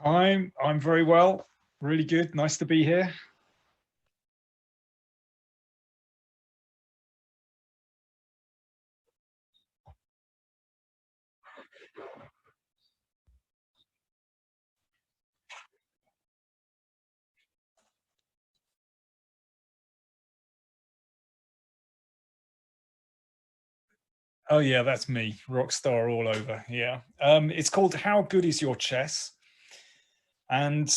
I'm very well. Really good. Nice to be here. Oh yeah, that's me. Rockstar all over. Yeah. It's called How Good Is Your Chess? And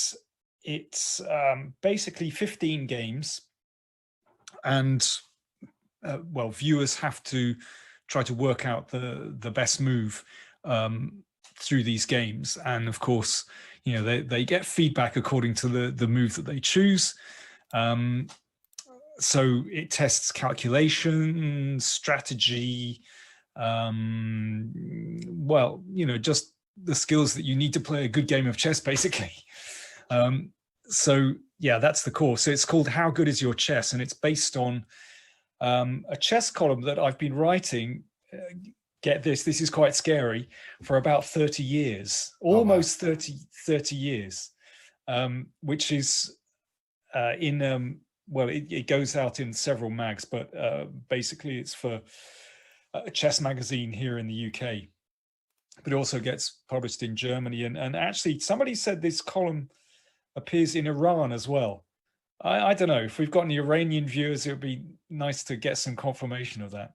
it's basically 15 games. And well, viewers have to try to work out the best move through these games. And of course, they get feedback according to the move that they choose. So it tests calculation, strategy, well, just the skills that you need to play a good game of chess, basically. So yeah, that's the course. So it's called How Good Is Your Chess? And it's based on a chess column that I've been writing. Get this is quite scary, for about 30 years, almost 30 years, which is in well, it goes out in several mags, but basically it's for a chess magazine here in the UK, but it also gets published in Germany. And actually, somebody said this column appears in Iran as well. I don't know if we've got any Iranian viewers. It would be nice to get some confirmation of that.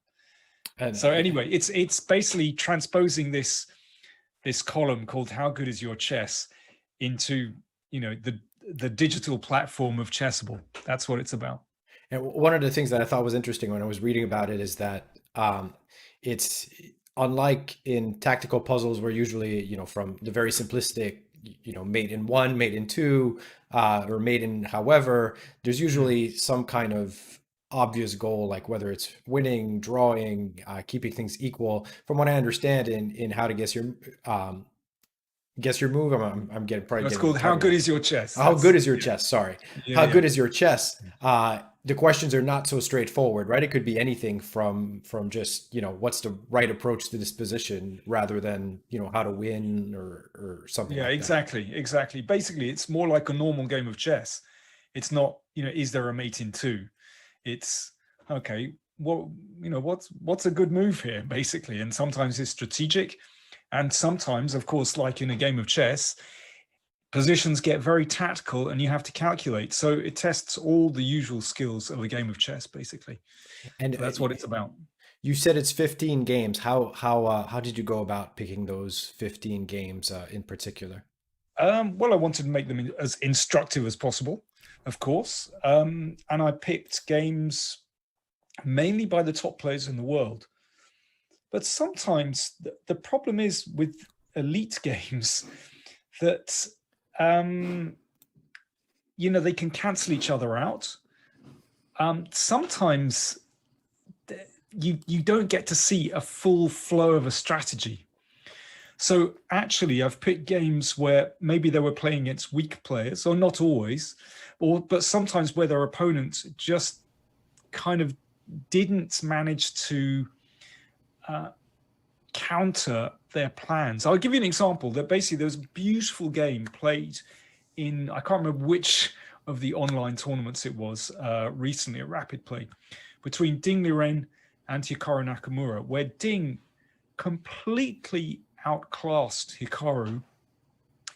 So anyway, it's basically transposing this column called How Good Is Your Chess into the digital platform of Chessable. That's what it's about. And one of the things that I thought was interesting when I was reading about it is that it's unlike in tactical puzzles where usually, from the very simplistic, mate in one, mate in two, or mate in however, there's usually some kind of obvious goal, like whether it's winning, drawing, keeping things equal. From what I understand in How to Guess Your Move, I'm getting probably It's getting called How Good Is Your Chess? How good is your chess? Sorry. How Yeah. good is your chess? The questions are not so straightforward, right? It could be anything from just, what's the right approach to this position rather than, how to win or something Yeah, like that. exactly. Basically, it's more like a normal game of chess. It's not, is there a mate in two? It's okay. What's a good move here, basically? And sometimes it's strategic, and sometimes, of course, like in a game of chess, positions get very tactical and you have to calculate. So it tests all the usual skills of a game of chess, basically. And So that's what it's about. you said it's 15 games. How did you go about picking those 15 games in particular? Well, I wanted to make them as instructive as possible, of course. And I picked games mainly by the top players in the world. But sometimes the problem is with elite games that they can cancel each other out. Sometimes you don't get to see a full flow of a strategy. So actually, I've picked games where maybe they were playing against weak players, or not always, but sometimes where their opponents just kind of didn't manage to counter their plans. I'll give you an example. That basically there was a beautiful game played in, I can't remember which of the online tournaments it was, recently at Rapid Play, between Ding Liren and Hikaru Nakamura, where Ding completely outclassed Hikaru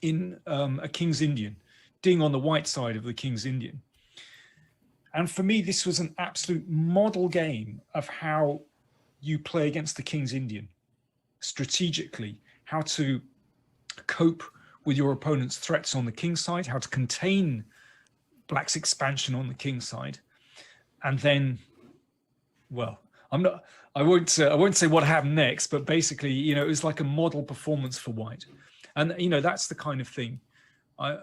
in a King's Indian. Ding on the white side of the King's Indian. And for me, this was an absolute model game of how you play against the King's Indian strategically, how to cope with your opponent's threats on the king's side, how to contain black's expansion on the king's side. And then, well, I won't say what happened next, but basically, it was like a model performance for white. And that's the kind of thing I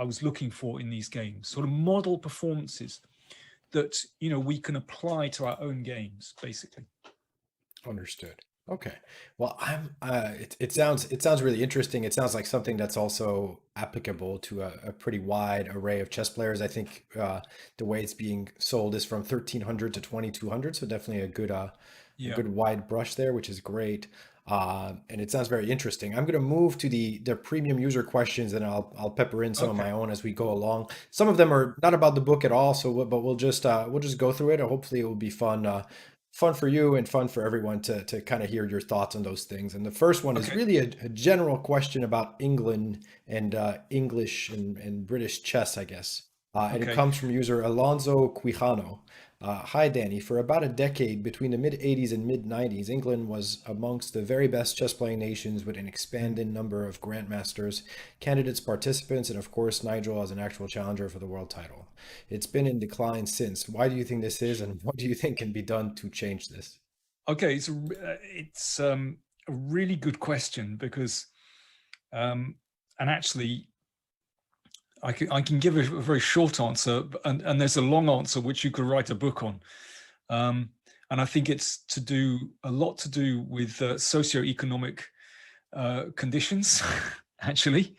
was looking for in these games, sort of model performances that we can apply to our own games, basically. Understood. Okay. Well, it sounds really interesting. It sounds like something that's also applicable to a pretty wide array of chess players. I think the way it's being sold is from 1300 to 2200, so definitely a Yeah. good wide brush there, which is great. And it sounds very interesting. I'm going to move to the premium user questions, and I'll pepper in some of Okay. my own as we go along. Some of them are not about the book at all, so but we'll just go through it. And hopefully, it will be fun for you and fun for everyone to kind of hear your thoughts on those things. And the first one is Okay. really a general question about England and English and British chess, I guess. And it Okay. comes from user Alonso Quijano. Hi, Danny. For about a decade, between the mid 80s and mid 90s, England was amongst the very best chess playing nations with an Mm. expanding number of grandmasters, candidates, participants, and of course, Nigel as an actual challenger for the world title. It's been in decline since. Why do you think this is, and what do you think can be done to change this? Okay. It's a really good question because, um, and actually, I can give a very short answer, and there's a long answer which you could write a book on. Um, and I think it's a lot to do with socioeconomic conditions, actually.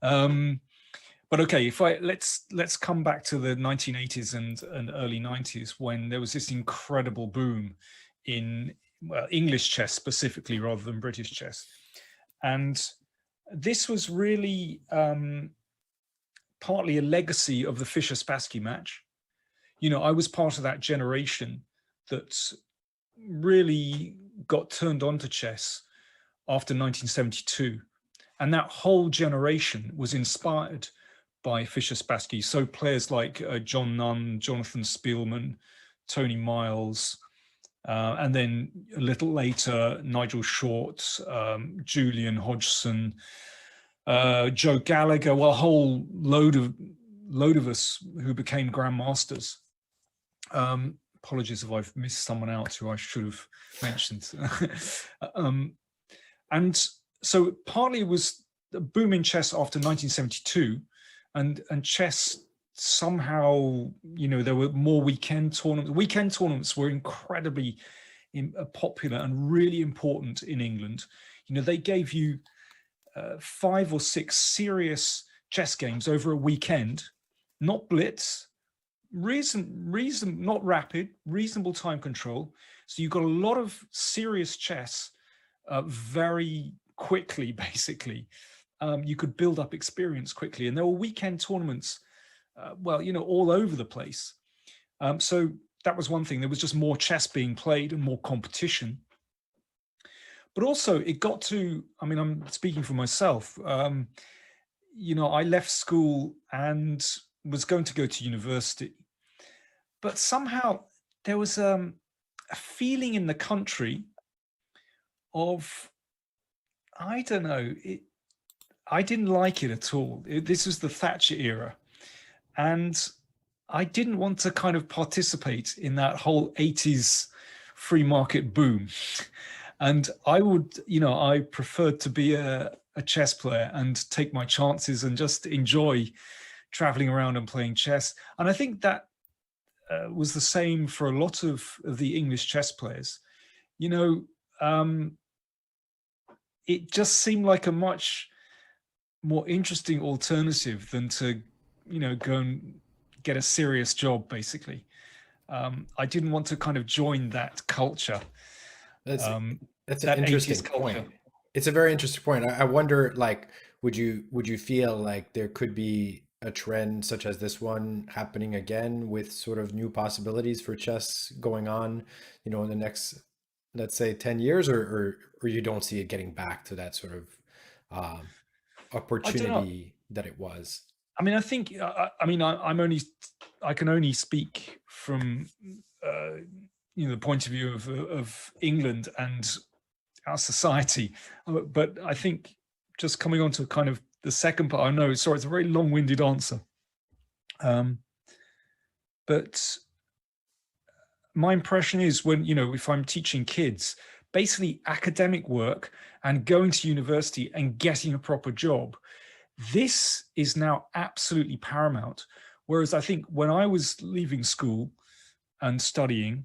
Um, but okay, if I let's come back to the 1980s and early 90s when there was this incredible boom in, well, English chess specifically rather than British chess, and this was really partly a legacy of the Fischer-Spassky match. I was part of that generation that really got turned on to chess after 1972. And that whole generation was inspired by Fischer-Spassky. So players like John Nunn, Jonathan Spielman, Tony Miles, and then a little later, Nigel Short, Julian Hodgson, Joe Gallagher, well, a whole load of us who became grandmasters. Apologies if I've missed someone out who I should have mentioned. um, and so partly it was the boom in chess after 1972, and chess somehow, there were more weekend tournaments. Weekend tournaments were incredibly popular and really important in England. They gave you 5 or 6 serious chess games over a weekend, not blitz, not rapid, reasonable time control. So you got a lot of serious chess very quickly, basically. You could build up experience quickly, and there were weekend tournaments, all over the place. So that was one thing. There was just more chess being played and more competition. But also, it got to, I'm speaking for myself. I left school and was going to go to university, but somehow there was a feeling in the country of, I don't know, I didn't like it at all. This was the Thatcher era, and I didn't want to kind of participate in that whole 80s free market boom. And I preferred to be a chess player and take my chances and just enjoy traveling around and playing chess. And I think that was the same for a lot of the English chess players. You know, um, it just seemed like a much more interesting alternative than to, go and get a serious job, basically. I didn't want to kind of join that culture, That's um, that's an that 80s interesting culture. point. It's a very interesting point. I wonder, like, would you feel like there could be a trend such as this one happening again with sort of new possibilities for chess going on, in the next, let's say, 10 years, or you don't see it getting back to that sort of um, I don't know. opportunity that it was? I think, I can only speak from, uh, the point of view of England and our society. But I think just coming on to kind of the second part, I know, sorry, it's a very long-winded answer. Um, but my impression is when, if I'm teaching kids, basically academic work and going to university and getting a proper job, this is now absolutely paramount. Whereas I think when I was leaving school and studying,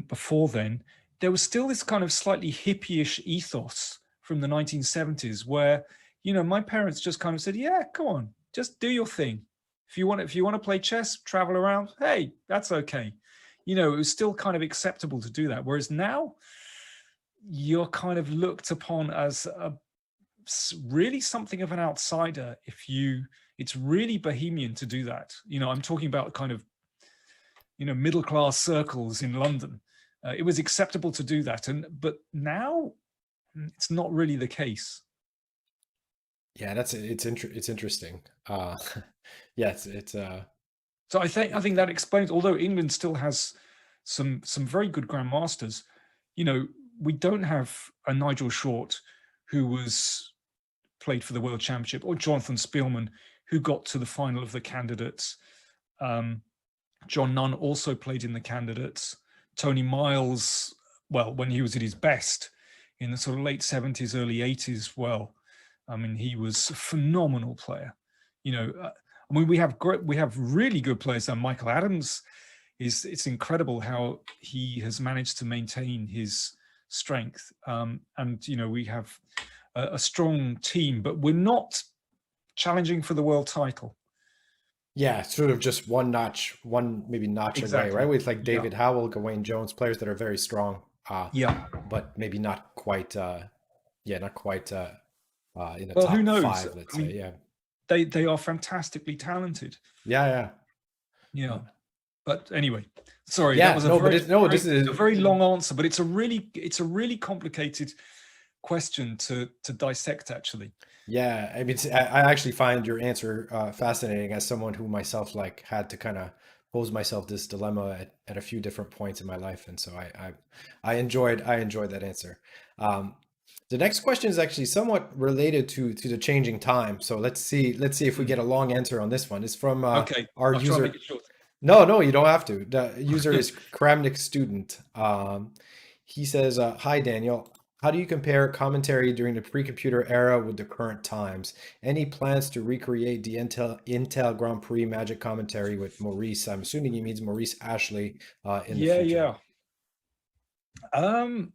before then, there was still this kind of slightly hippie-ish ethos from the 1970s where, my parents just kind of said, yeah, come on, just do your thing. If you want to play chess, travel around, hey, that's okay. It was still kind of acceptable to do that. Whereas now, you're kind of looked upon as really something of an outsider if you. It's really bohemian to do that. I'm talking about kind of middle class circles in London. It was acceptable to do that, but now it's not really the case. Yeah, it's interesting. Yeah, it's So I think that explains. Although England still has some very good grandmasters, we don't have a Nigel Short who was played for the World Championship, or Jonathan Spielman who got to the final of the candidates. John Nunn also played in the candidates. Tony Miles, well, when he was at his best in the sort of late 70s, early 80s, well, I mean, he was a phenomenal player. I mean, we have really good players. And Michael Adams it's incredible how he has managed to maintain his strength. And we have a strong team, but we're not challenging for the world title. yeah, sort of just one maybe notch away, right? Exactly. With like Yeah. David Howell, Gawain Jones, players that are very strong, Yeah. but maybe not quite, yeah, not quite in the Well, who top knows? five, let's I say. mean, Yeah, they are fantastically talented. yeah, yeah, Yeah. But anyway, sorry, that yeah. was No, but it's no, this a is very long answer, but it's a really complicated question to dissect, actually. yeah. I mean, I actually find your answer fascinating as someone who myself like had to kind of pose myself this dilemma at a few different points in my life, and so I enjoyed that answer. Um, the next question is actually somewhat related to the changing time. So let's see if we Hmm. get a long answer on this one. It's from Okay, our I'll try and make user. it short. No, no, you don't have to. The user is Kramnik Student. He says, "Hi Daniel, how do you compare commentary during the pre-computer era with the current times? Any plans to recreate the Intel Grand Prix Magic commentary with Maurice? I'm assuming he means Maurice Ashley in the Yeah, future." yeah.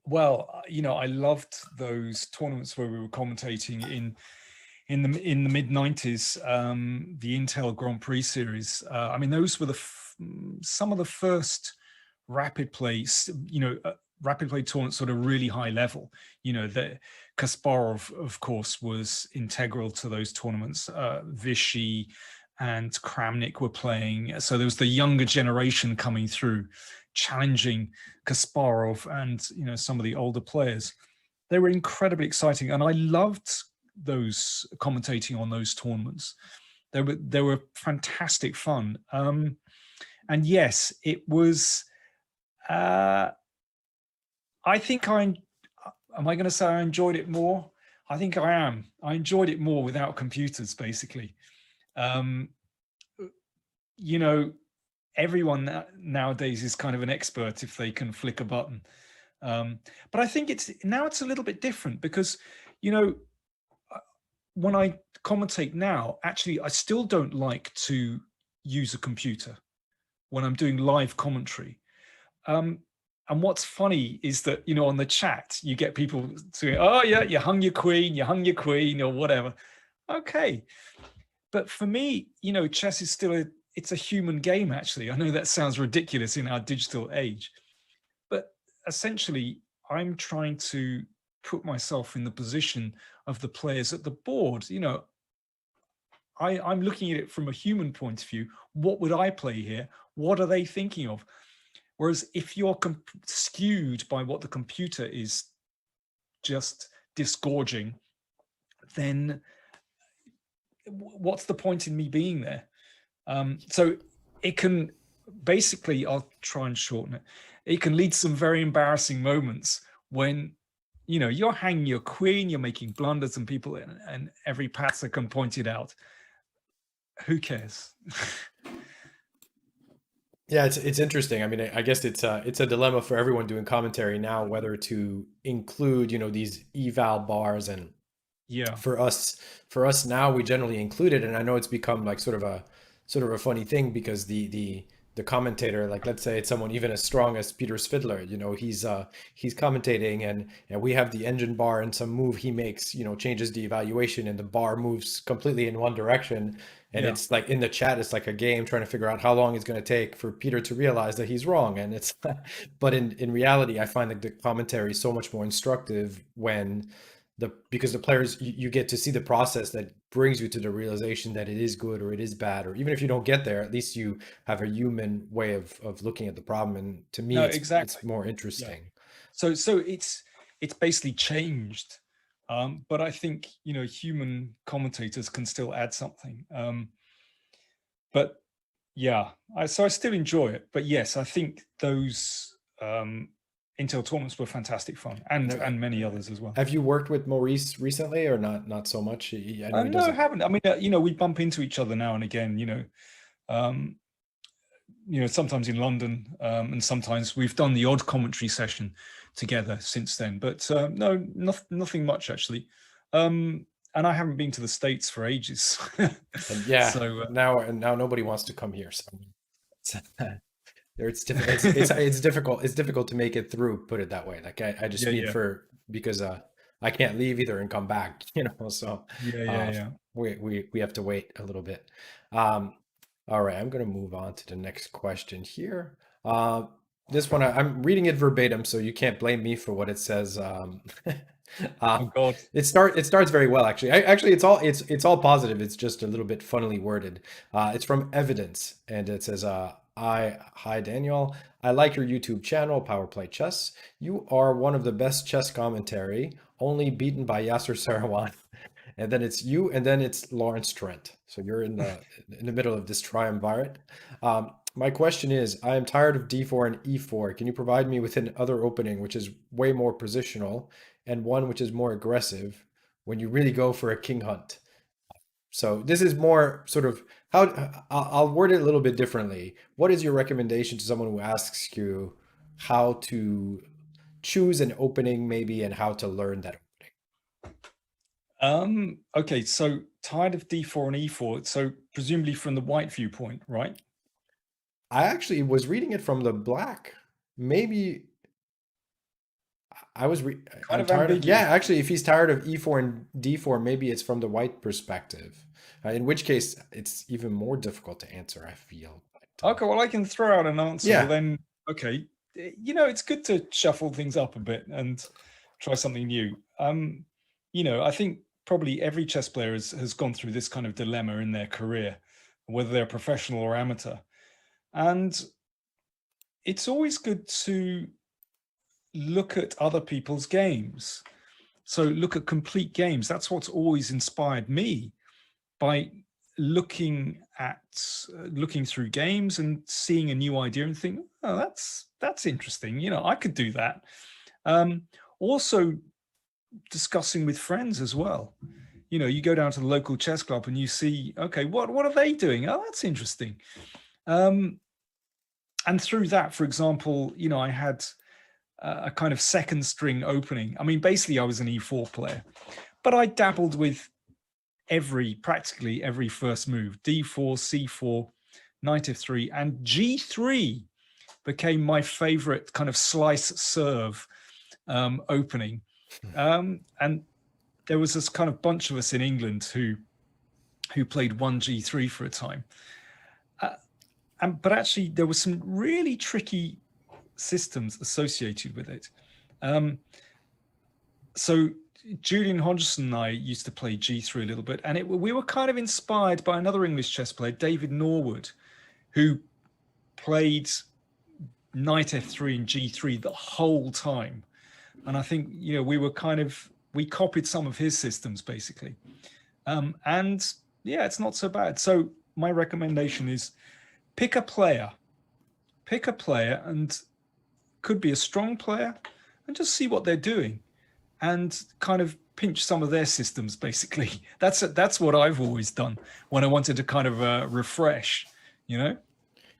Well, I loved those tournaments where we were commentating in the mid 90s, the Intel Grand Prix series. I mean, those were some of the first rapid plays, rapid play tournaments sort of really high level. That Kasparov, of course, was integral to those tournaments. Vichy and Kramnik were playing. So there was the younger generation coming through, challenging Kasparov and some of the older players. They were incredibly exciting, and I loved those commentating on those tournaments. They were fantastic fun. And yes, it was. I think I am I going to say I enjoyed it more? I think I am. I enjoyed it more without computers, basically. Um, you know, everyone nowadays is kind of an expert if they can flick a button. But I think it's a little bit different because, you know, when I commentate now, actually, I still don't like to use a computer when I'm doing live commentary. And what's funny is that, on the chat, you get people saying, oh, yeah, you hung your queen, or whatever. Okay. But for me, chess is still it's a human game, actually. I know that sounds ridiculous in our digital age, but essentially, I'm trying to put myself in the position of the players at the board. I'm looking at it from a human point of view. What would I play here? What are they thinking of? Whereas if you're skewed by what the computer is just disgorging, then what's the point in me being there? So it can basically, I'll try and shorten it. It can lead to some very embarrassing moments when, you're hanging your queen, you're making blunders, and people and every passer can point it out. Who cares? Yeah, it's interesting. I mean, I guess it's a dilemma for everyone doing commentary now, whether to include, these eval bars. And Yeah. for us now, we generally include it, and I know it's become like sort of a funny thing because the commentator, like let's say it's someone even as strong as Peter Svidler, he's commentating, and we have the engine bar, and some move he makes, changes the evaluation, and the bar moves completely in one direction. And Yeah. it's like in the chat, it's like a game trying to figure out how long it's going to take for Peter to realize that he's wrong. And it's, but in reality, I find that the commentary is so much more instructive when because the players, you get to see the process that brings you to the realization that it is good or it is bad, or even if you don't get there, at least you have a human way of looking at the problem. And to me, No, it's exactly. more Yeah. interesting. So it's basically changed. But I think, human commentators can still add something. But yeah, so I still enjoy it. But yes, I think those Intel tournaments were fantastic fun, And and many others as well. have you worked with Maurice recently, or not so much? I know he No, I doesn't. haven't. I mean, we bump into each other now and again. Um, sometimes in London, and sometimes we've done the odd commentary session together since then. But no, nothing much actually. And I haven't been to the States for ages. And yeah, So now nobody wants to come here. So it's, it's difficult. It's difficult to make it through. Put it that way. Like I just yeah, mean yeah, because I can't leave either and come back. So yeah, yeah, uh, yeah. we have to wait a little bit. Um, all right, I'm going to move on to the next question here. This one I'm reading it verbatim, so you can't blame me for what it says. Oh Uh, God. it starts very well actually. Actually, it's all positive. It's just a little bit funnily worded. It's from Evidence, and it says, hi Daniel. I like your YouTube channel, Power Play Chess. You are one of the best chess commentary, only beaten by Yasser Seirawan." And then it's you, and then it's Lawrence Trent. So you're in the middle of this triumvirate. My question is, I am tired of d4 and e4. Can you provide me with another opening which is way more positional and one which is more aggressive when you really go for a king hunt? So this is more sort of how I'll word it a little bit differently. What is your recommendation to someone who asks you how to choose an opening maybe and how to learn that opening? Okay, so tired of d4 and e4. So presumably from the white viewpoint, right? I actually was reading it from the black. Maybe Kind I'm of tired of, yeah, ambiguous. actually, if he's tired of e4 and d4, maybe it's from the white perspective. In which case, it's even more difficult to answer, I feel. But, Okay, well, I can throw out an answer. Well, yeah, then, okay, it's good to shuffle things up a bit and try something new. I think probably every chess player has gone through this kind of dilemma in their career, whether they're professional or amateur. And it's always good to look at other people's games. So look at complete games. That's what's always inspired me, by looking through games and seeing a new idea and think, oh, that's interesting. I could do that. Also discussing with friends as well. You go down to the local chess club and you see, okay, what are they doing? Oh, that's interesting. And through that, for example, I had a kind of second string opening. I mean, basically, I was an e4 player, but I dabbled with practically every first move: d4, c4, knight f3, and g3 became my favorite kind of slice serve opening. And there was this kind of bunch of us in England who played 1g3 for a time. But actually, there were some really tricky systems associated with it. So Julian Hodgson and I used to play g3 a little bit, and we were kind of inspired by another English chess player, David Norwood, who played knight f3 and g3 the whole time. And I think we copied some of his systems basically. And yeah, it's not so bad. So my recommendation is pick a player, and could be a strong player, and just see what they're doing and kind of pinch some of their systems basically. That's what I've always done when I wanted to kind of refresh, you know.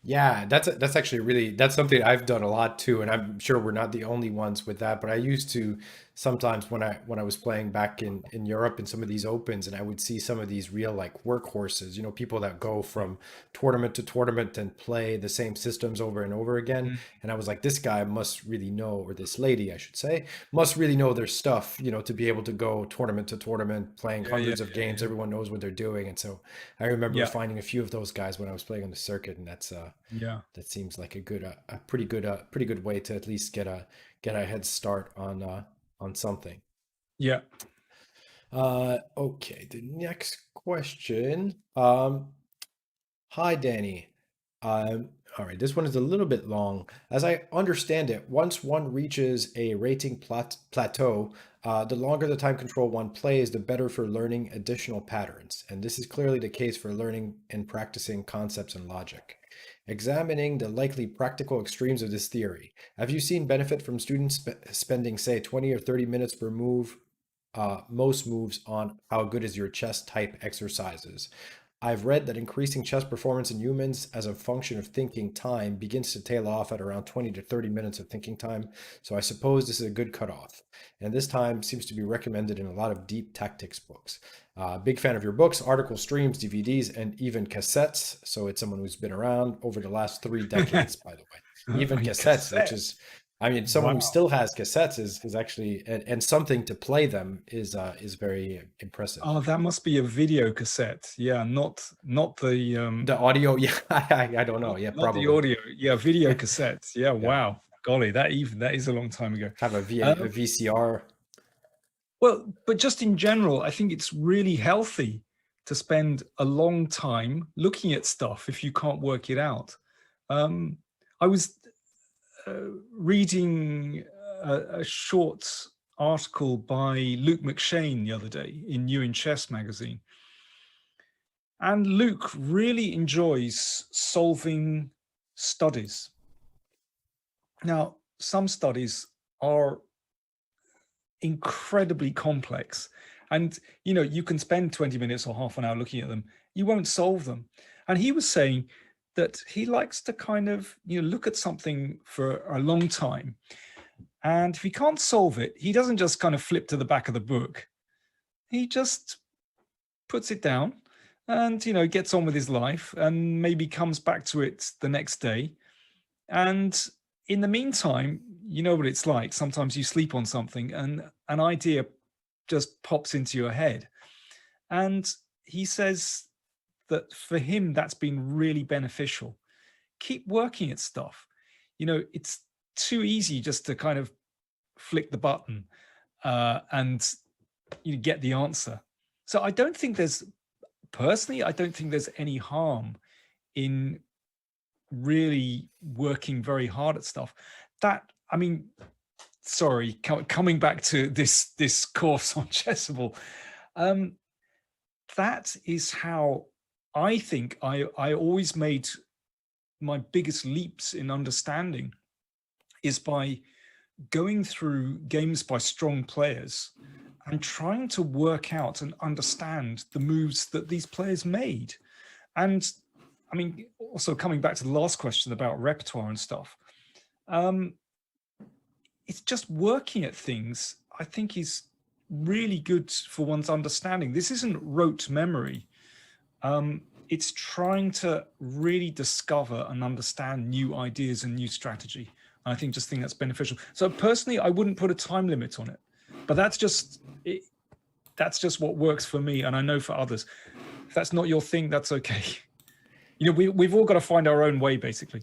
yeah, that's actually that's something I've done a lot too, and I'm sure we're not the only ones with that. But I used to sometimes when I was playing back in Europe in some of these opens, and I would see some of these real like workhorses, you know, people that go from tournament to tournament and play the same systems over and over again. Mm. And I was like, this guy must really know, or this lady, I should say, must really know their stuff, you know, to be able to go tournament to tournament, playing Yeah, yeah, hundreds of yeah, games. yeah. Everyone knows what they're doing. And so I remember Yeah, finding a few of those guys when I was playing on the circuit, and yeah, that seems like a good, a pretty good way to at least get a head start on something. yeah. Okay, the next question. Hi, Danny. All right, this one is a little bit long. As I understand it, once one reaches a rating plateau, the longer the time control one plays, the better for learning additional patterns. And this is clearly the case for learning and practicing concepts and logic. Examining the likely practical extremes of this theory, have you seen benefit from students spending, say, 20 or 30 minutes per move, most moves on how good is your chess type exercises? I've read that increasing chess performance in humans as a function of thinking time begins to tail off at around 20 to 30 minutes of thinking time, so I suppose this is a good cutoff. And this time seems to be recommended in a lot of deep tactics books. Big fan of your books, articles, streams, DVDs, and even cassettes. So it's someone who's been around over the last 3 decades, by the way. Even cassettes, which is, Cassettes. I mean, someone who Wow. still has cassettes is actually, and something to play them is very impressive. Oh, that must be a video cassette. Yeah, not the The audio, yeah, I don't know. Yeah, not the probably. audio. Yeah, video cassettes. Yeah, Yeah, wow. Golly, that is a long time ago. have a Um, VCR. well, but just in general, I think it's really healthy to spend a long time looking at stuff if you can't work it out. Um, I was reading a short article by Luke McShane the other day in New in Chess magazine. And Luke really enjoys solving studies. Now, some studies are incredibly complex. And, you know, you can spend 20 minutes or half an hour looking at them. You won't solve them. And he was saying that he likes to kind of, you know, look at something for a long time. And if he can't solve it, he doesn't just kind of flip to the back of the book. He just puts it down and, you know, gets on with his life and maybe comes back to it the next day. And in the meantime, you know what it's like. Sometimes you sleep on something and an idea just pops into your head. And he says that for him, that's been really beneficial. Keep working at stuff. You know, it's too easy just to kind of flick the button and you get the answer. So I don't think there's personally, I don't think there's any harm in really working very hard at stuff. That, I mean, sorry, coming back to this course on Chessable, um, that is how I think I always made my biggest leaps in understanding is by going through games by strong players and trying to work out and understand the moves that these players made. And I mean, also coming back to the last question about repertoire and stuff, it's just working at things, I think, is really good for one's understanding. This isn't rote memory. It's trying to really discover and understand new ideas and new strategy. I think that's beneficial. So personally, I wouldn't put a time limit on it, but that's just it. That's just what works for me, and I know for others. If that's not your thing, that's okay. You know, we've all got to find our own way, basically.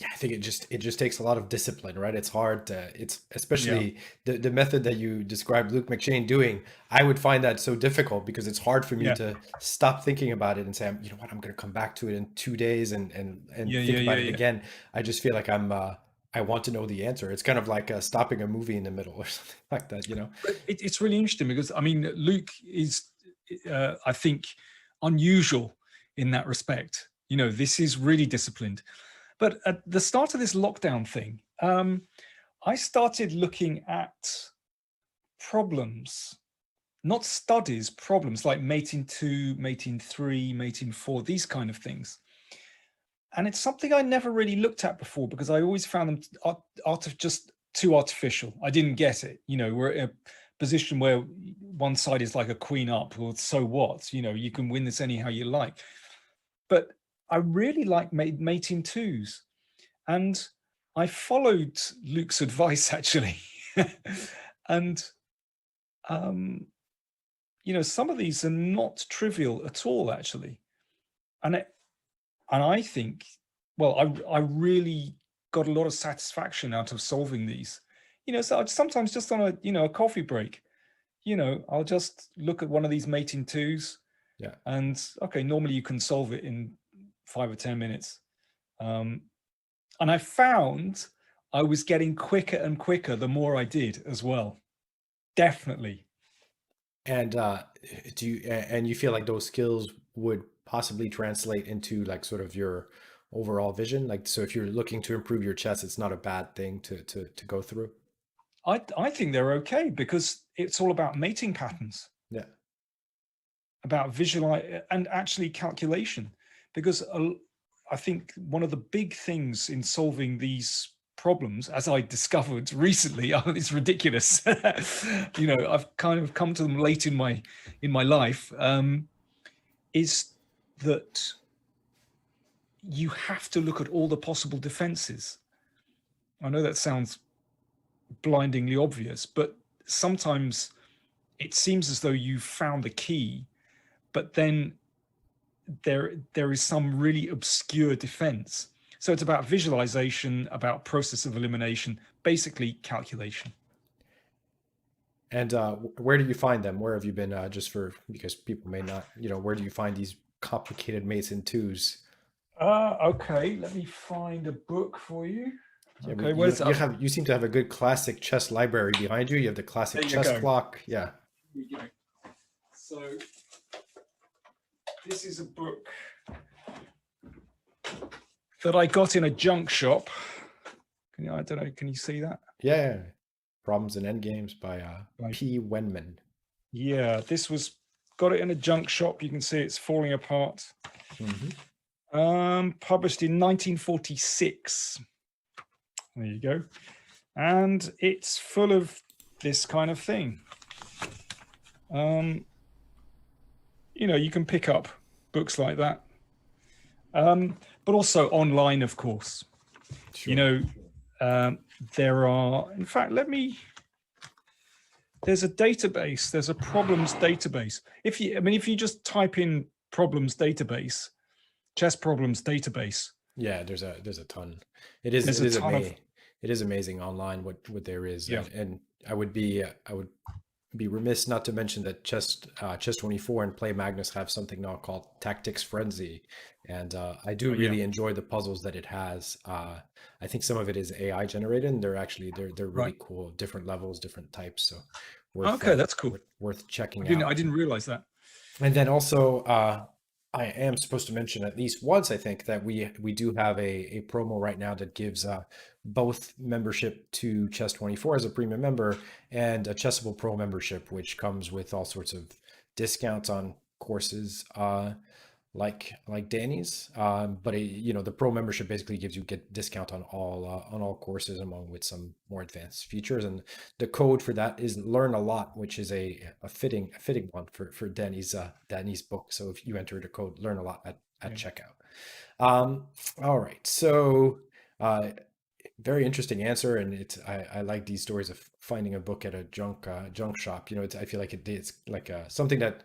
Yeah, I think it just takes a lot of discipline, right? It's hard to, it's Yeah, especially the method that you described Luke McShane doing. I would find that so difficult because it's hard for me yeah, to stop thinking about it and say, you know what, I'm going to come back to it in 2 days and yeah, yeah, think yeah, about it yeah. again. I just feel like I want to know the answer. It's kind of like stopping a movie in the middle or something like that, you know? But it's really interesting because I mean, Luke is, I think, unusual in that respect. You know, this is really disciplined. But at the start of this lockdown thing, I started looking at problems, not studies, problems like mating 2, mating 3, mating 4, these kind of things. And it's something I never really looked at before because I always found them out of just too artificial. I didn't get it. We're in a position where one side is like a queen up. Well, so what? You can win this anyhow you like. But I really like mating twos. And I followed Luke's advice, actually. And, some of these are not trivial at all, actually. And I think, well, I really got a lot of satisfaction out of solving these. So I'd sometimes just on a coffee break, I'll just look at one of these mating twos. Yeah. And okay, normally you can solve it in 5 or 10 minutes. And I found I was getting quicker and quicker the more I did as well. Definitely. And you feel like those skills would possibly translate into like sort of your overall vision? Like, so if you're looking to improve your chess, it's not a bad thing to go through. I think they're okay because it's all about mating patterns. Yeah. About visualize and actually calculation, because I think one of the big things in solving these problems, as I discovered recently, it's ridiculous. I've kind of come to them late in my life, is that you have to look at all the possible defenses. I know that sounds blindingly obvious, but sometimes it seems as though you've found the key, but then there is some really obscure defense. So it's about visualization, about process of elimination, basically calculation. And where do you find them? Where have you been? Because people may not, where do you find these complicated mates and twos? Okay, let me find a book for you. Yeah, Okay, you seem to have a good classic chess library behind you. You have the classic chess clock. Yeah. Here we go. So this is a book that I got in a junk shop. I don't know, can you see that? Yeah. Problems and Endgames by P. Wenman. Yeah, got it in a junk shop. You can see it's falling apart. Mm-hmm. Published in 1946. There you go. And it's full of this kind of thing. You can pick up books like that. But also online, of course. Sure. There are, in fact, there's a database, there's a problems database. If you just type in problems database, chess problems database. Yeah, there's a ton. It is amazing online what there is. Yeah. And I would be remiss not to mention that Chess24 and Play Magnus have something now called Tactics Frenzy, and I do really enjoy the puzzles that it has. I think some of it is AI generated, and they're really cool, different levels, different types. So that's cool. Worth checking out. I didn't realize that. And then also, I am supposed to mention at least once, I think, that we do have a promo right now that gives both membership to Chess24 as a premium member and a Chessable Pro membership, which comes with all sorts of discounts on courses like Danny's. But the Pro membership basically gives you discount on all courses, along with some more advanced features. And the code for that is Learn a Lot, which is a fitting one for Danny's book. So if you enter the code Learn a Lot at checkout. All right, so very interesting answer, and I like these stories of finding a book at a junk shop. I feel like it's like something that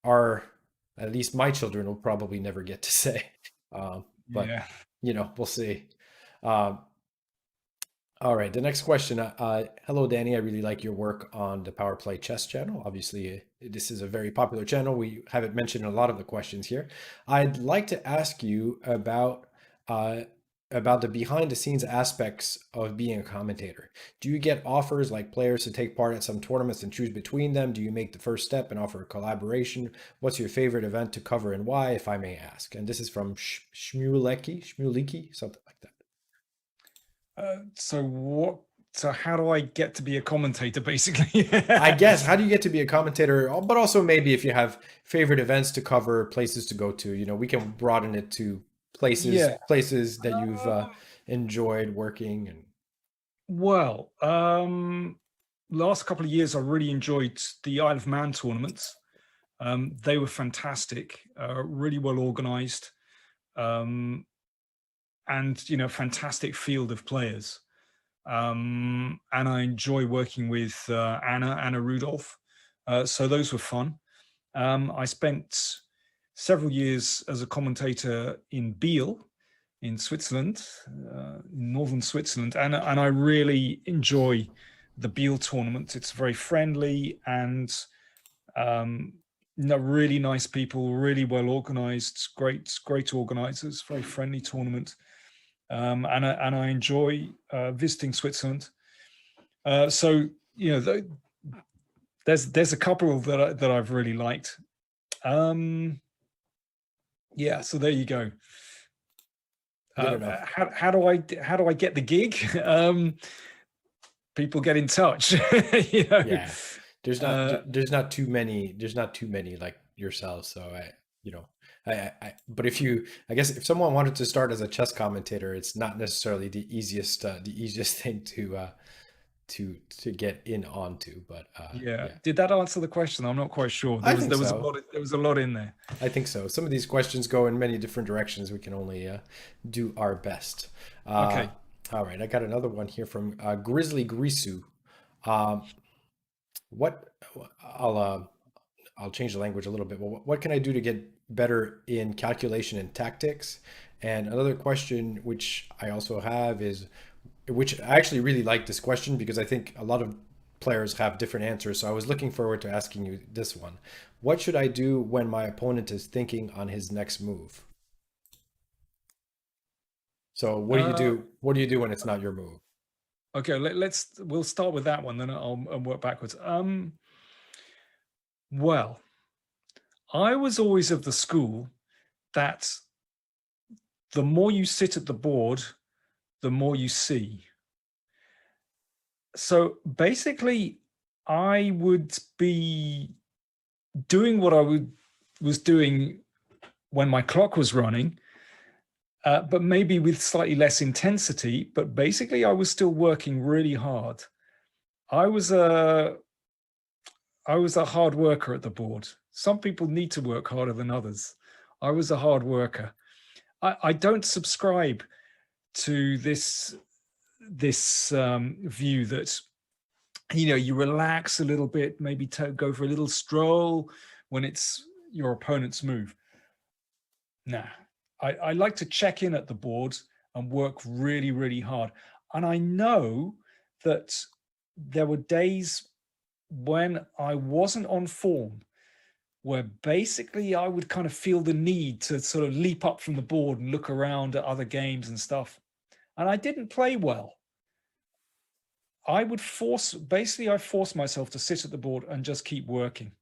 at least my children will probably never get to say, but yeah. We'll see. All right, the next question. Hello, Danny. I really like your work on the Power Play Chess channel. Obviously, this is a very popular channel. We have it mentioned in a lot of the questions here. I'd like to ask you about the behind the scenes aspects of being a commentator. Do you get offers like players to take part at some tournaments and choose between them? Do you make the first step and offer a collaboration? What's your favorite event to cover and why, if I may ask? And this is from Shmuleki, something like that. So how do I get to be a commentator, basically? I guess, how do you get to be a commentator? But also maybe if you have favorite events to cover, places to go to, we can broaden it to places that you've enjoyed working. And Well, last couple of years, I really enjoyed the Isle of Man tournaments. They were fantastic, really well organized, and fantastic field of players. And I enjoy working with Anna Rudolph. So those were fun. I spent several years as a commentator in Biel, in Switzerland, in northern Switzerland, and I really enjoy the Biel tournament. It's very friendly and really nice people, really well organized, great organizers, very friendly tournament. And I enjoy visiting Switzerland. So there's a couple that I've really liked. Yeah, so there you go. How do I get the gig? People get in touch. Yeah, there's not too many like yourself. So but I guess if someone wanted to start as a chess commentator, it's not necessarily the easiest thing to get in onto. But yeah. Did that answer the question? I'm not quite sure. There was a lot in there. I think so. Some of these questions go in many different directions. We can only do our best. Okay. All right. I got another one here from Grizzly Grisu. I'll change the language a little bit. What can I do to get better in calculation and tactics? And another question, which I also have, is, which I actually really like this question because I think a lot of players have different answers. So I was looking forward to asking you this one. What should I do when my opponent is thinking on his next move? So what do you do? What do you do when it's not your move? Okay, we'll start with that one, then I'll work backwards. Well, I was always of the school that the more you sit at the board, the more you see. So basically, I would be doing what I was doing when my clock was running, but maybe with slightly less intensity. But basically, I was still working really hard. I was a hard worker at the board. Some people need to work harder than others. I was a hard worker. I don't subscribe to this view that you relax a little bit, maybe go for a little stroll when it's your opponent's move. Nah, I like to check in at the board and work really, really hard. And I know that there were days when I wasn't on form, where basically I would kind of feel the need to sort of leap up from the board and look around at other games and stuff. And I didn't play well. I forced myself to sit at the board and just keep working.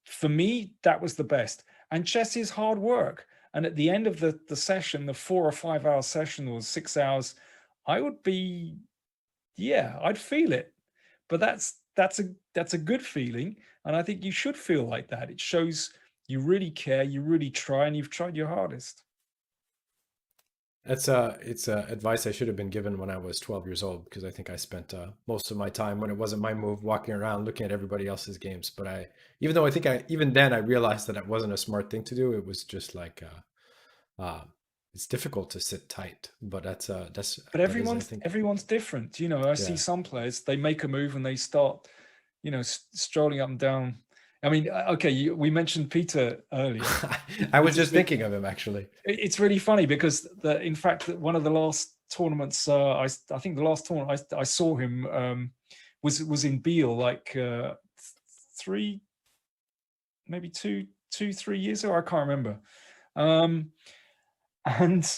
For me, that was the best. And chess is hard work. And at the end of the session, the 4 or 5 hour session or 6 hours, I would be, I'd feel it. But that's a good feeling. And I think you should feel like that. It shows you really care, you really try, and you've tried your hardest. It's advice I should have been given when I was 12 years old, because I think I spent most of my time when it wasn't my move walking around looking at everybody else's games. But even then I realized that it wasn't a smart thing to do. It was just like it's difficult to sit tight. But But everyone's different. I see some players, they make a move and they start, strolling up and down. I mean, okay, we mentioned Peter earlier. I was just thinking of him, actually. It's really funny because, in fact, one of the last tournaments, I think the last tournament I saw him was in Biel, like 3 years ago. I can't remember. And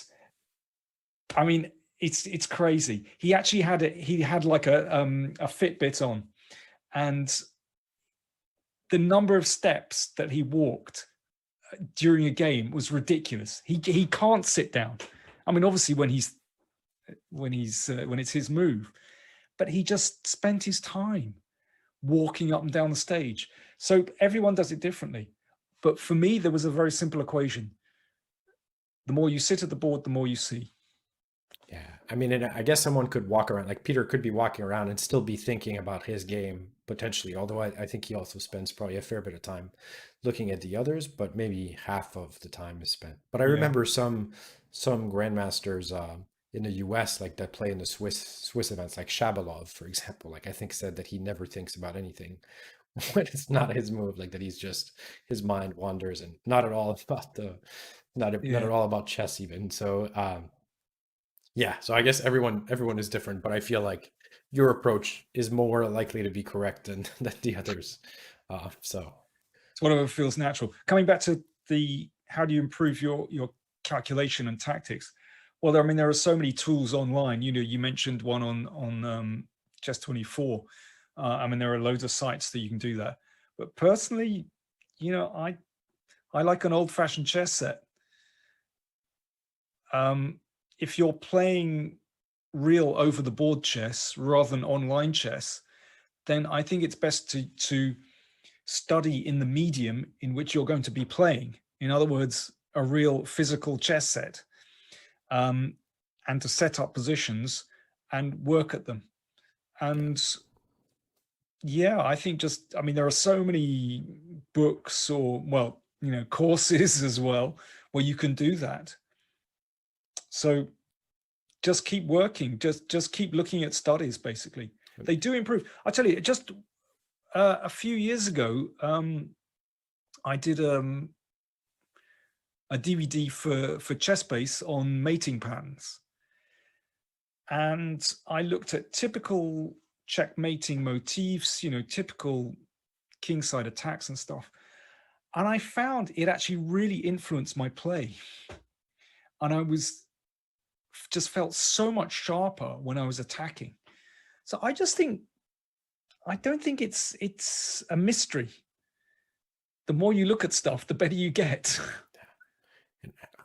I mean, it's crazy. He actually had like a Fitbit on, and the number of steps that he walked during a game was ridiculous. He can't sit down. I mean, obviously when it's his move, but he just spent his time walking up and down the stage. So everyone does it differently. But for me, there was a very simple equation. The more you sit at the board, the more you see. Yeah, I mean, and I guess someone could walk around, like Peter could be walking around and still be thinking about his game potentially. Although I think he also spends probably a fair bit of time looking at the others, but maybe half of the time is spent. But I Yeah, remember some grandmasters in the US like that play in the Swiss events, like Shabalov, for example. Like I think said that he never thinks about anything when it's not his move, like that he's just his mind wanders and not at all about not yeah. at all about chess even. So yeah, so I guess everyone is different, but I feel like your approach is more likely to be correct than than the others. So It's whatever feels natural. Coming back to the how do you improve your calculation and tactics? Well, I mean, there are so many tools online. You know, you mentioned one on Chess 24. I mean, there are loads of sites that you can do that. But personally, you know, I like an old-fashioned chess set. Um, if you're playing real over-the-board chess rather than online chess, then I think it's best to study in the medium in which you're going to be playing. In other words, a real physical chess set, um, and to set up positions and work at them. And yeah, I think just, I mean, there are so many books or, well, you know, courses as well where you can do that. So just keep working, just keep looking at studies, basically. They do improve. I tell you, just a few years ago, I did a DVD for Chessbase on mating patterns, and I looked at typical checkmating motifs, you know, typical kingside attacks and stuff, and I found it actually really influenced my play, and I was just felt so much sharper when I was attacking. So I just think I don't think it's a mystery. The more you look at stuff, the better you get.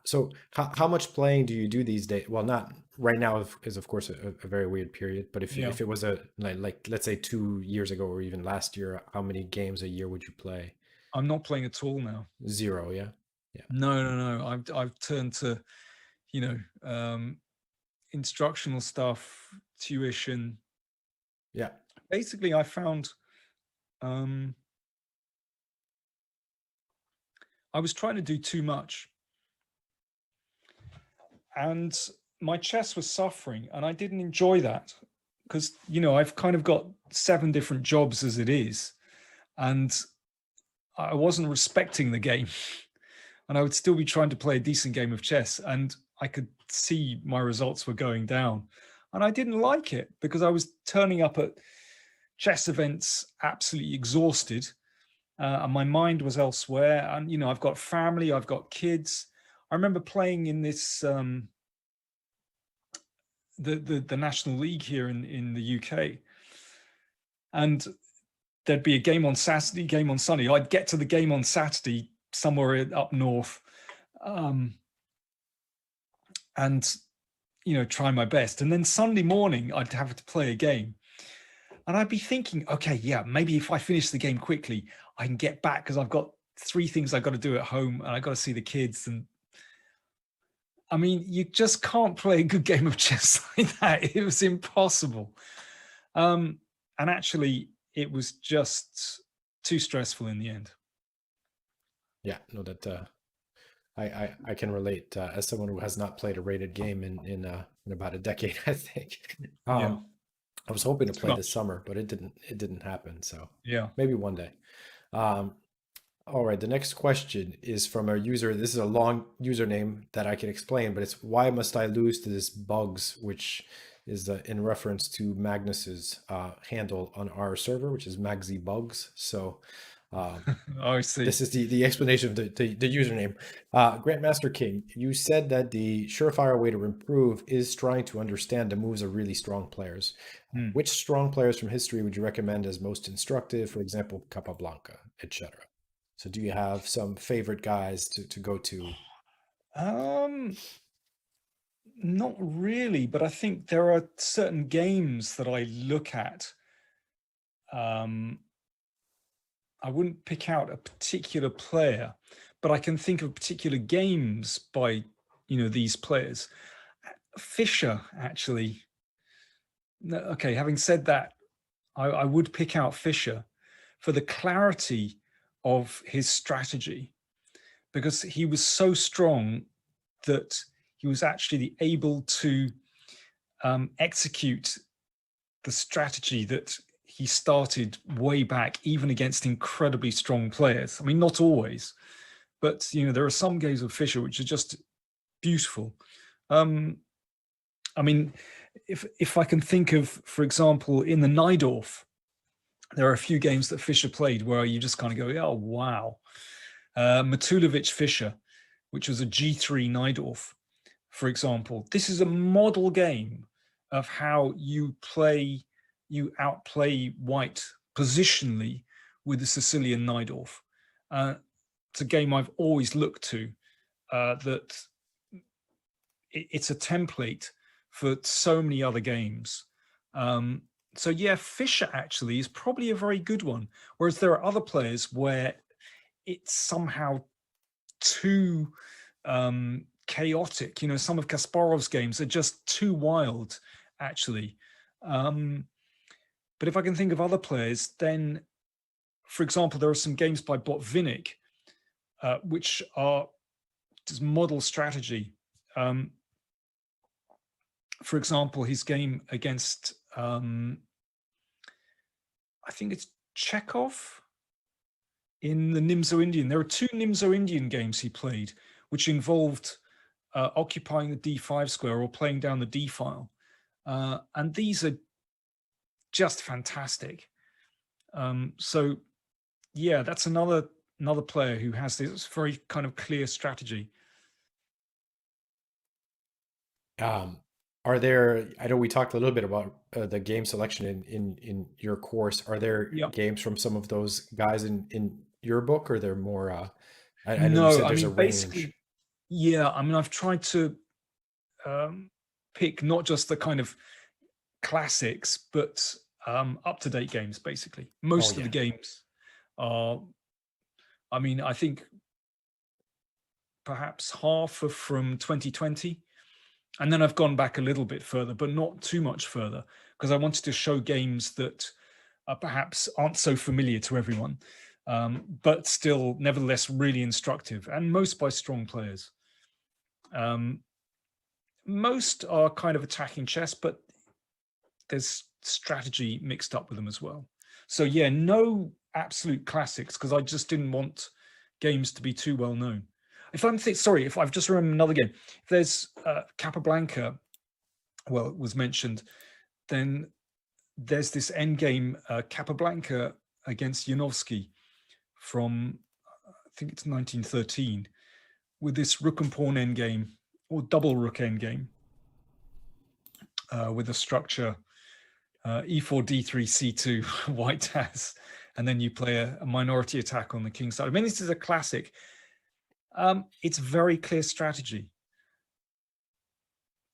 so how much playing do you do these days? Well, not right now is of course a very weird period, but Yeah. if it was a like let's say 2 years ago or even last year, how many games a year would you play? I'm not playing at all now. Zero, yeah. Yeah. No, no, no. I've turned to, you know, instructional stuff, tuition. Yeah. Basically, I found um, I was trying to do too much, and my chess was suffering, and I didn't enjoy that because, you know, I've kind of got 7 different jobs as it is, and I wasn't respecting the game, and I would still be trying to play a decent game of chess, and I could see my results were going down, and I didn't like it because I was turning up at chess events absolutely exhausted, and my mind was elsewhere. And you know, I've got family, I've got kids. I remember playing in this the National League here in the UK, and there'd be a game on Saturday, game on Sunday. I'd get to the game on Saturday somewhere up north, um, and you know, try my best. And then Sunday morning, I'd have to play a game, and I'd be thinking, okay, yeah, maybe if I finish the game quickly, I can get back because I've got 3 things I've got to do at home, and I got to see the kids. And I mean, you just can't play a good game of chess like that. It was impossible. And actually, it was just too stressful in the end. Yeah, no, that I can relate as someone who has not played a rated game in about a decade, I think. Yeah, I was hoping to too play this much. summer, but it didn't happen. So Yeah. maybe one day. Um, all right, the next question is from a user. This is a long username that I can explain, but it's why must I lose to this bugs, which is in reference to Magnus's handle on our server, which is Magzy Bugs. So Oh, I see. this is the explanation of the username. Grandmaster King, you said that the surefire way to improve is trying to understand the moves of really strong players. Hmm. Which strong players from history would you recommend as most instructive? For example, Capablanca, etc. So do you have some favorite guys to go to? Um, Not really, but I think there are certain games that I look at. Um, I wouldn't pick out a particular player, but I can think of particular games by, you know, these players. Fischer, actually. No, okay, having said that, I would pick out Fischer for the clarity of his strategy, because he was so strong that he was actually able to execute the strategy that he started way back, even against incredibly strong players. I mean, not always, but there are some games of Fischer which are just beautiful. I mean, if I can think of, for example, in the Najdorf, there are a few games that Fischer played where you just kind of go, oh, wow. Matulovic Fischer, which was a G3 Najdorf, for example. This is a model game of how you outplay white positionally with the Sicilian Najdorf. It's a game I've always looked to, that it's a template for so many other games. So yeah, Fischer actually is probably a very good one. Whereas there are other players where it's somehow too chaotic. Some of Kasparov's games are just too wild, actually. But if I can think of other players, then, for example, there are some games by Botvinnik, which are just model strategy. For example, his game against, I think it's Chekhov in the Nimzo-Indian. There are two Nimzo-Indian games he played, which involved occupying the d5 square or playing down the d file. And these are just fantastic. So yeah, that's another player who has this very kind of clear strategy. Are there, I know we talked a little bit about the game selection in your course. Are there Yeah. games from some of those guys in your book, or they're more, I know you No, said I there's a mean, range. basically, yeah, I mean, I've tried to pick not just the kind of classics, but up-to-date games, basically. Oh, Most of the yeah. games are, I mean, I think perhaps half are from 2020. And then I've gone back a little bit further, but not too much further, because I wanted to show games that perhaps aren't so familiar to everyone, but still, nevertheless, really instructive, and most by strong players. Most are kind of attacking chess, but there's strategy mixed up with them as well. So yeah, no absolute classics, because I just didn't want games to be too well known. If I've just remembered another game. If there's Capablanca, well, it was mentioned, then there's this endgame, Capablanca against Janowski from, I think it's 1913, with this rook and pawn endgame, or double rook endgame, with a structure e4, d3, c2, white has, and then you play a minority attack on the king side. I mean, this is a classic. It's very clear strategy.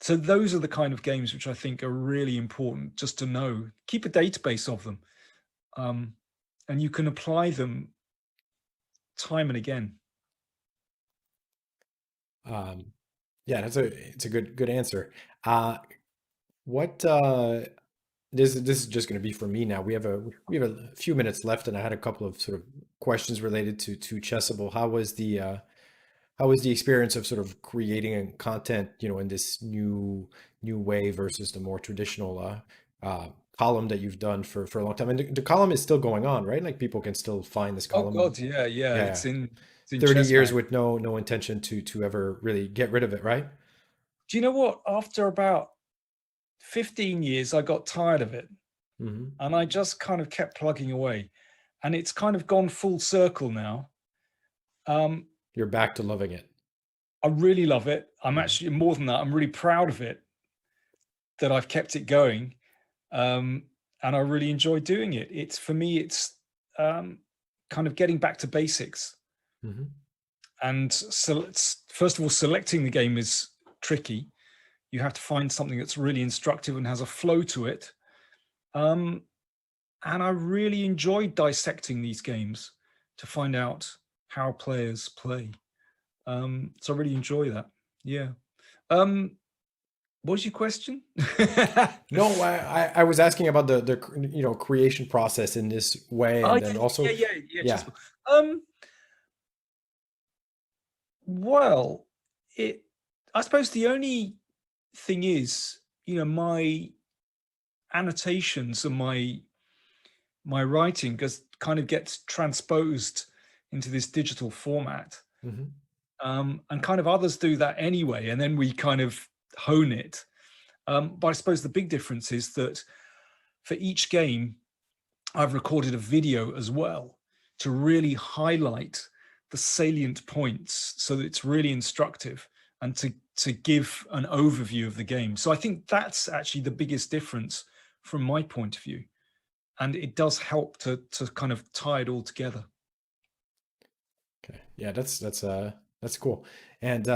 So those are the kind of games which I think are really important just to know. Keep a database of them, and you can apply them time and again. Yeah, it's a good answer. What this is just going to be for me now. We have a few minutes left, and I had a couple of sort of questions related to Chessable. How was the experience of sort of creating content, in this new way versus the more traditional column that you've done for a long time? And the column is still going on, right? Like people can still find this Oh column. God, yeah. Yeah, It's in 30 Chess years Mag. with no intention to ever really get rid of it, right? Do you know what? After about 15 years, I got tired of it, Hmm. and I just kind of kept plugging away, and it's kind of gone full circle now. You're back to loving it. I really love it. I'm Mhm. actually, more than that, I'm really proud of it, that I've kept it going, and I really enjoy doing it. It's, for me, it's kind of getting back to basics. Mhm. And so, first of all, selecting the game is tricky. You have to find something that's really instructive and has a flow to it. And I really enjoy dissecting these games to find out how players play. So I really enjoy that. Yeah. What's your question? No, I was asking about the creation process in this way, Oh and yeah, then yeah, also, yeah, yeah. yeah. Chessable. Um, well, it. I suppose the only thing is, my annotations and my writing kind of gets transposed into this digital format, Hmm. and kind of others do that anyway, and then we kind of hone it. But I suppose the big difference is that for each game, I've recorded a video as well to really highlight the salient points so that it's really instructive and to give an overview of the game. So I think that's actually the biggest difference from my point of view. And it does help to kind of tie it all together. Okay. Yeah, that's cool. And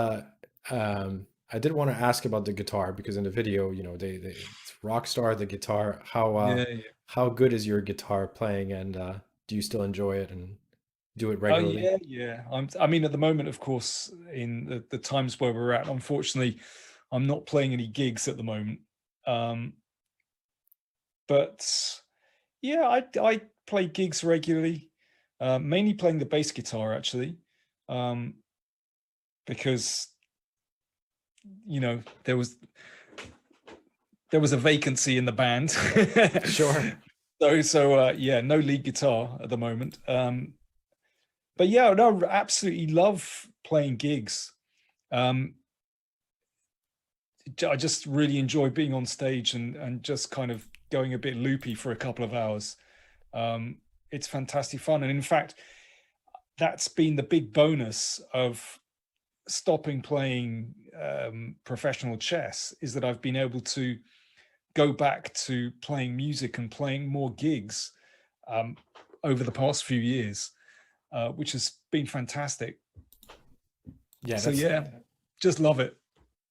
I did want to ask about the guitar because in the video, they it's Rockstar the guitar. Yeah, yeah. How good is your guitar playing, and do you still enjoy it and do it Oh regularly? yeah, yeah. I mean, at the moment, of course, in the times where we're at, unfortunately, I'm not playing any gigs at the moment. Um, but yeah, I play gigs regularly, mainly playing the bass guitar actually, um, because you know there was there was a vacancy in the band. Sure. So yeah, no lead guitar at the moment. But yeah, no, absolutely love playing gigs. Um, I just really enjoy being on stage and just kind of going a bit loopy for a couple of hours. It's fantastic fun, and in fact, that's been the big bonus of stopping playing professional chess, is that I've been able to go back to playing music and playing more gigs um, over the past few years, which has been fantastic. Yeah, So yeah, just love it.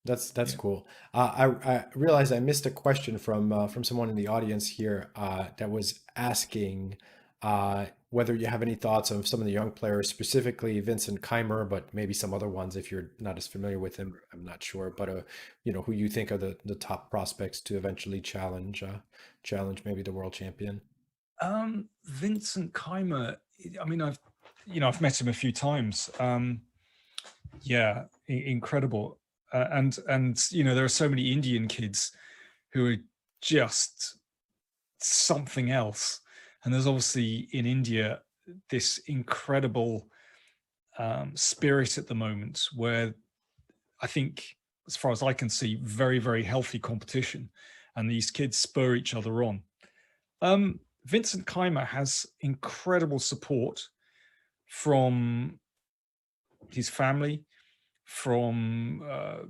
that's Yeah. cool. I realized I missed a question from someone in the audience here that was asking whether you have any thoughts on some of the young players, specifically Vincent Keimer, but maybe some other ones if you're not as familiar with him. I'm not sure, but who you think are the top prospects to eventually challenge maybe the world champion. Vincent Keimer. I mean, I've met him a few times. Yeah, incredible. And there are so many Indian kids who are just something else. And there's obviously in India this incredible spirit at the moment where I think, as far as I can see, very, very healthy competition. And these kids spur each other on. Vincent Keimer has incredible support from his family,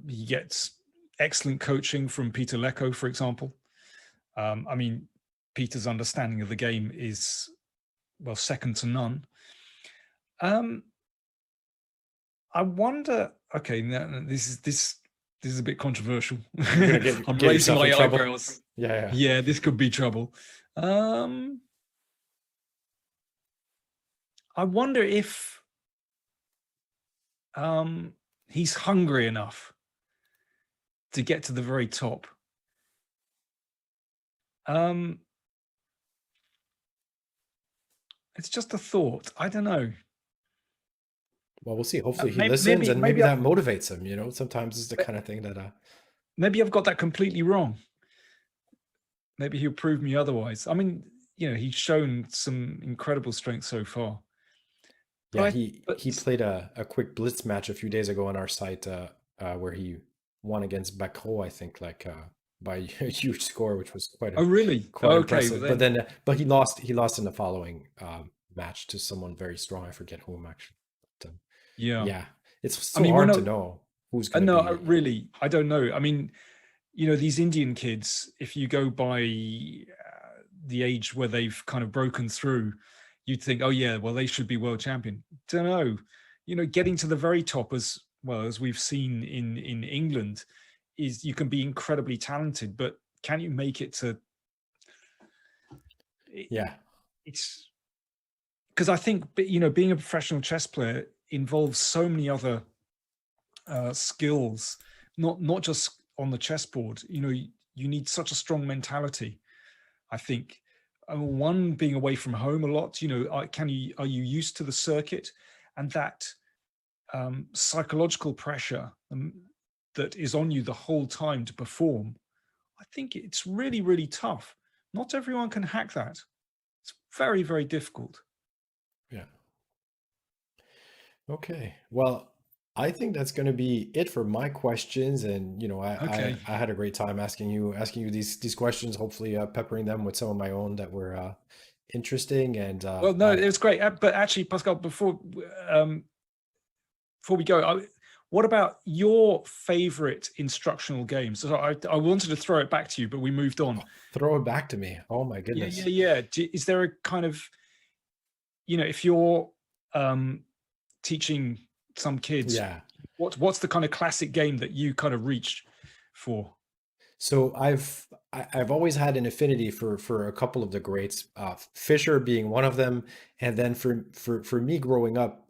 he gets excellent coaching from Peter Lecco, for example. I mean, Peter's understanding of the game is, well, second to none. Um, I wonder. Okay, this is a bit controversial. You're gonna get I'm get raising yourself in my trouble. eyebrows. Yeah, yeah. Yeah, this could be trouble. Um, I wonder if he's hungry enough to get to the very top. Um, it's just a thought. I don't know. Well, we'll see. Hopefully he Maybe, listens, maybe, and maybe maybe, that motivates him. Sometimes it's the kind of thing that maybe I've got that completely wrong. Maybe he'll prove me otherwise. I mean, he's shown some incredible strength so far. yeah, But he but played a quick blitz match a few days ago on our site where he won against Bacro, I think, like by a huge score, which was oh really? quite Okay, well impressive. But then, then, but he lost in the following match to someone very strong. I forget whom actually. But, yeah. yeah, it's I so mean, we're hard to not. know who's going to No, be. really, I don't know. I mean, these Indian kids, if you go by the age where they've kind of broken through, you'd think, oh yeah, well they should be world champion. Don't know. Getting to the very top, as well as we've seen in England, is you can be incredibly talented, but can you make it to? Yeah, It's because I think being a professional chess player involves so many other skills, not just on the chessboard, you know, you need such a strong mentality. I think one, being away from home a lot, you know, are you used to the circuit, and that psychological pressure that is on you the whole time to perform. I think it's really, really tough. Not everyone can hack that. It's very, very difficult. Yeah. Okay. Well, I think that's going to be it for my questions. And Okay. I had a great time asking you these questions. Hopefully, peppering them with some of my own that were interesting. And Well, no, it was great. But actually, Pascal, um, before we go, what about your favorite instructional games? So I wanted to throw it back to you, but we moved on. throw it back to me. Oh my Yeah, yeah, goodness. yeah. Is there a kind of, you know, if you're um, teaching some kids, Yeah. what's the kind of classic game that you kind of reach for? So I've always had an affinity for a couple of the greats, Fisher being one of them, and then for me growing up,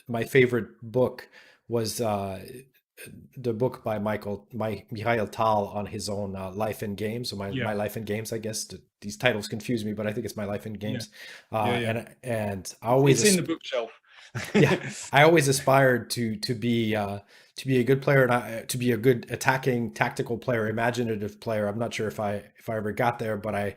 my favorite book was the book by Mikhail Tal on his own life and games. So my Yeah, life and games, I guess these titles confuse me, but I think it's my life and yeah, games. yeah, yeah. And I It's in always the bookshelf. yeah, I always aspired to be a good player and to be a good attacking tactical player, imaginative player. I'm not sure if I ever got there, but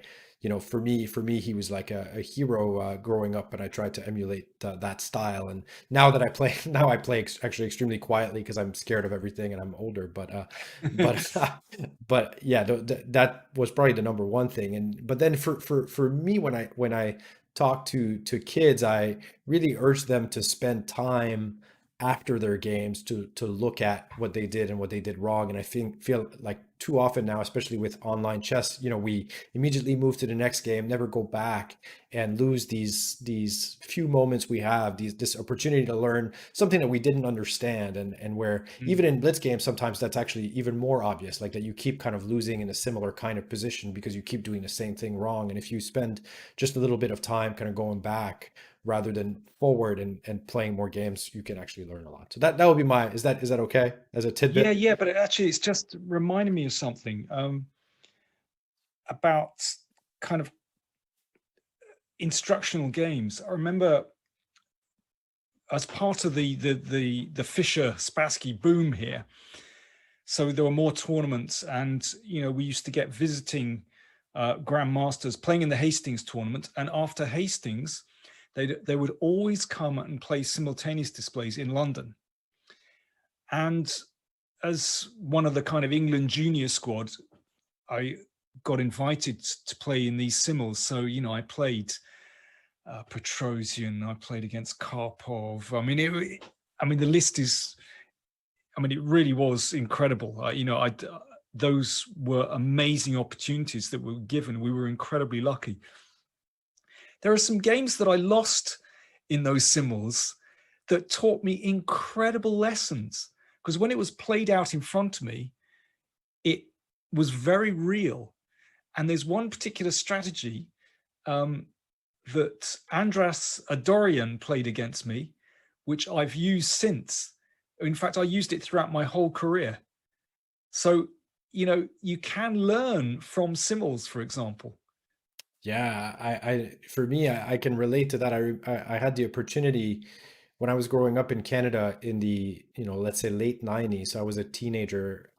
for me he was like a hero growing up, and I tried to emulate that style. And now that I play now I play actually extremely quietly because I'm scared of everything and I'm older. But but yeah, that was probably the number one thing. And but then for me, when I talk to kids, I really urge them to spend time after their games to look at what they did and what they did wrong. And I feel like too often now, especially with online chess, we immediately move to the next game, never go back, and lose these few moments we have, this opportunity to learn something that we didn't understand. And where Mm. even in blitz games, sometimes that's actually even more obvious, like that you keep kind of losing in a similar kind of position because you keep doing the same thing wrong. And if you spend just a little bit of time kind of going back rather than forward and playing more games, you can actually learn a lot. So that would be is that okay as a Yeah, tidbit? yeah, but actually, it's just reminding me of something about kind of instructional games. I remember as part of the Fisher Spassky boom here. So there were more tournaments, and you know we used to get visiting grandmasters playing in the Hastings tournament, and after Hastings, they would always come and play simultaneous displays in London. And as one of the kind of England junior squad, I got invited to play in these simuls. So you know I played Petrosian, I played against Karpov. I mean the list is, I mean, it really was incredible. Those were amazing opportunities that were given. We were incredibly lucky. There are some games that I lost in those simuls that taught me incredible lessons, because when it was played out in front of me, it was very real. And there's one particular strategy um, that Andras Adorian played against me, which I've used since. In fact, I used it throughout my whole career. So, you know, you can learn from simuls, for example. Yeah, for me, I can relate to that. I had the opportunity when I was growing up in Canada in the, let's say late 90s. So I was a teenager,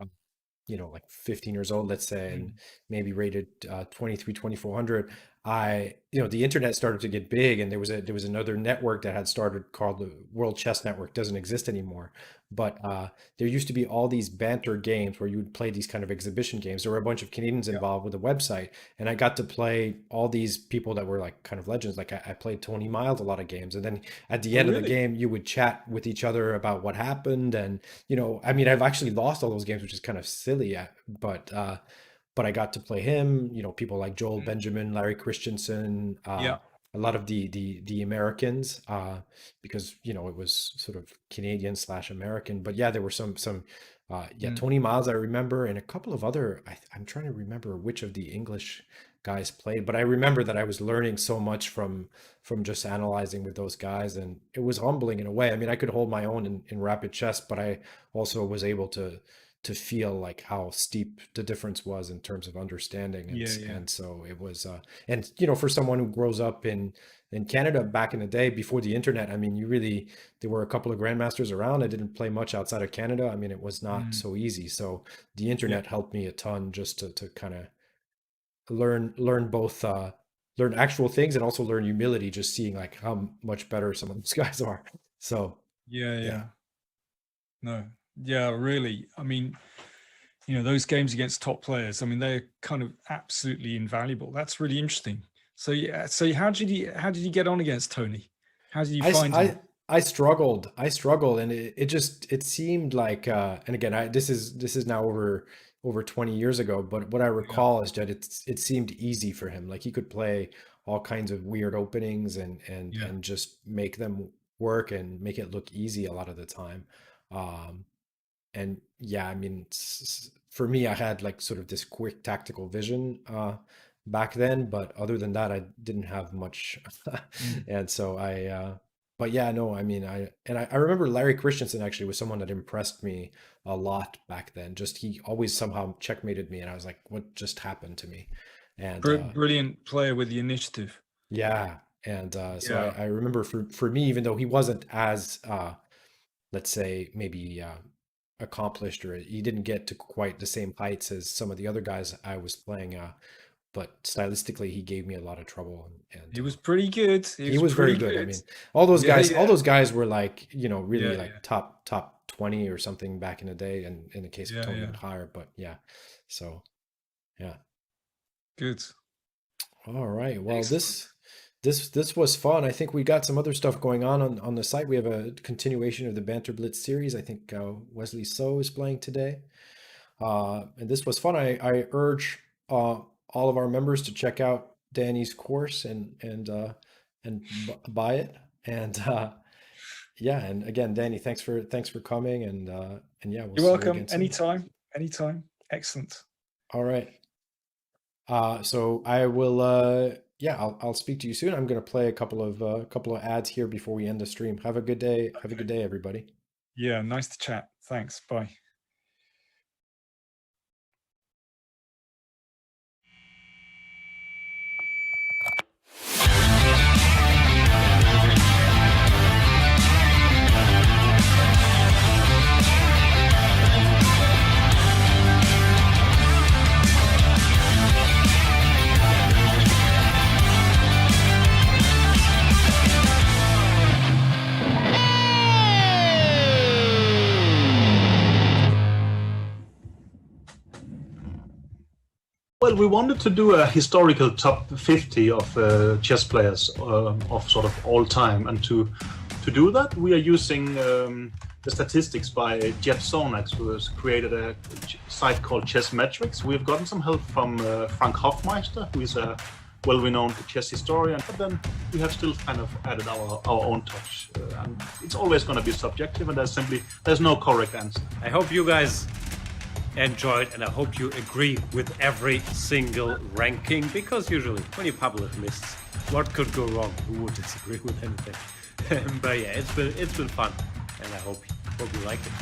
like 15 years old, let's say, and Mm. maybe rated 23, 2400. The internet started to get big, and there was another network that had started called the World Chess Network. Doesn't exist anymore. But there used to be all these banter games where you would play these kind of exhibition games. There were a bunch of Canadians Yeah. involved with the website, and I got to play all these people that were like kind of legends. Like I played Tony Miles a lot of games, and then at the Oh, end of the really? game, you would chat with each other about what happened. And I mean, I've actually lost all those games, which is kind of silly, but I got to play him. People like Joel Mm. Benjamin, Larry Christensen, Yeah. a lot of the Americans, because it was sort of Canadian slash American. But yeah, there were some yeah, Mm. Tony Miles I remember, and a couple of other. I'm trying to remember which of the English guys played, but I remember that I was learning so much from just analyzing with those guys, and it was humbling in a way. I mean, I could hold my own in rapid chess, but I also was able to feel like how steep the difference was in terms of understanding. Yeah, yeah. And so it was, and you know, for someone who grows up in Canada back in the day before the internet, I mean, there were a couple of grandmasters around. I didn't play much outside of Canada. I mean, it was not Mm, so easy. So the yeah. internet helped me a ton just to kind of learn both, learn actual things and also learn humility, just seeing like how much better some of those guys are. So Yeah, yeah. yeah. No. Yeah, really. I mean, those games against top players, I mean, they're kind of absolutely invaluable. That's really interesting. So yeah, so how did you get on against Tony? How did you I, s- find him? I, I struggled, and it seemed like, and again, this is now over 20 years ago, but what I Yeah, recall is that it seemed easy for him. Like he could play all kinds of weird openings yeah. and just make them work and make it look easy a lot of the time. Um, and yeah, I mean, for me, I had like sort of this quick tactical vision back then, but other than that, I didn't have much. Mm. And so but yeah, no, I mean, I remember Larry Christensen actually was someone that impressed me a lot back then. Just he always somehow checkmated me, and I was like, what just happened to me? And Brilliant player with the initiative. yeah, and so Yeah. I remember for me, even though he wasn't as let's say maybe accomplished, or he didn't get to quite the same heights as some of the other guys I was playing, but stylistically he gave me a lot of trouble, and He was pretty good. He he was was very pretty good. I good. mean, Yeah, all yeah. those guys were like, you know, Yeah, really yeah. like top 20 or something back in the day, and in the case of Yeah, Tony, yeah. even higher. But yeah, so yeah. Good. All right. Well, Excellent. this was fun. I think we got some other stuff going on the site. We have a continuation of the Banter Blitz series. I think Wesley So is playing today. And this was fun. I urge all of our members to check out Danny's course and buy it. And yeah, and again, Danny, thanks for coming, and yeah, we'll You're see you welcome. again soon. Anytime. Anytime. Excellent. All right. So I will yeah, I'll speak to you soon. I'm going to play a couple of ads here before we end the stream. Have a good day. Have a good Okay. day, everybody. Yeah, nice to chat. Thanks. Bye. Well, we wanted to do a historical top 50 of chess players of sort of all time, and to do that, we are using the statistics by Jeff Sonax, who has created a site called Chess Metrics. We've gotten some help from Frank Hofmeister, who is a well-renowned chess historian, but then we have still kind of added our own touch. And it's always going to be subjective, and there's no correct answer. I hope you guys enjoyed, and I hope you agree with every single ranking, because usually when you publish lists, what could go wrong? Who would disagree with anything? But yeah, it's been fun, and I hope you like it.